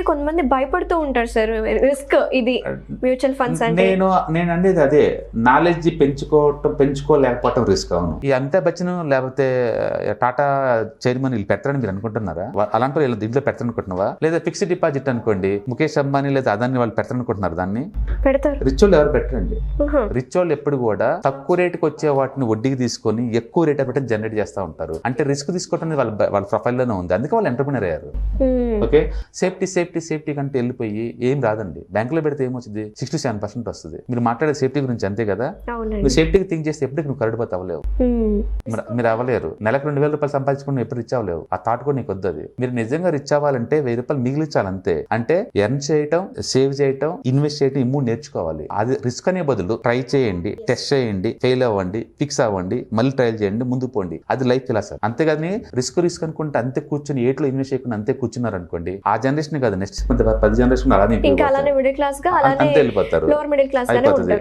కొంతమంది భయపడుతూ ఉంటారు సార్, రిస్క్ ఇది మ్యూచువల్ ఫండ్స్ అంటే. నేను అనేది అదే, నాలెడ్జ్ పెంచుకోలేకపోవటం రిస్క్. అవును, ఈ అమితాబ్ బచ్చన్ లేకపోతే టాటా చైర్మన్ వీళ్ళు పెడతారని మీరు అనుకుంటున్నారా? అలాంటి వీళ్ళు దీంట్లో పెడతారనుకుంటున్నావా? లేదా ఫిక్స్డ్ డిపాజిట్ అనుకోండి, ముఖేష్ అంబానీ లేదా అదాని వాళ్ళు పెడతారనుకుంటున్నారు దాన్ని? పెడతారు. రిచ్ వాళ్ళు ఎవరు పెట్టరండి. రిచ్ వాళ్ళు ఎప్పుడు కూడా తక్కువ రేటుకి వచ్చే వాటిని వడ్డీకి తీసుకొని ఎక్కువ రేట్ పెట్టి జనరేట్ చేస్తూ ఉంటారు. అంటే రిస్క్ తీసుకోవటం వాళ్ళ ప్రొఫైల్లోనే ఉంది, అందుకే వాళ్ళు ఎంటర్ప్రినర్ అయ్యారు. ఓకే, సేఫ్టీ కంటే వెళ్ళిపోయి ఏం రాదండి. బ్యాంకులో పెడితే ఏమొచ్చింది? 67% వస్తుంది. మీరు మాట్లాడే సేఫ్టీ గురించి అంతే కదా. నువ్వు సేఫ్టీకి థింక్ చేస్తే ఎప్పటికి నువ్వు కరడిపోతే అవ్వలేవు. మీరు అవ్వలేరు. నెలకు 2,000 రూపాయలు సంపాదించుకుని ఎప్పుడు రిచ్ అవ్వలేవు. ఆ థాట్ కూడా నీకు వద్దు. అది మీరు నిజంగా రిచ్ అవ్వాలంటే 1,000 రూపాయలు మిగిలించాలి అంతే. అంటే ఎర్న్ చేయటం, సేవ్ చేయటం, ఇన్వెస్ట్ చేయటం, ఈ 3 నేర్చుకోవాలి. అది రిస్క్ అనే బదులు ట్రై చేయండి, టెస్ట్ చేయండి, ఫెయిల్ అవ్వండి, ఫిక్స్ అవ్వండి, మళ్ళీ ట్రయల్ చేయండి, ముందు పోండి. అది లైఫ్ ఫిలాసఫీ. అంతేగాని రిస్క్ అనుకుంటే అంతే కూర్చొని ఏట్లో ఇన్వెస్ట్ చేయకుండా అంతే కూర్చున్నారు అనుకోండి, ఆ జనరేషన్ కాదు నెక్స్ట్ 10 జనరేషన్ అలానే మిడిల్ క్లాస్ గా, అంతే వెళ్ళిపోతారు. Lower middle class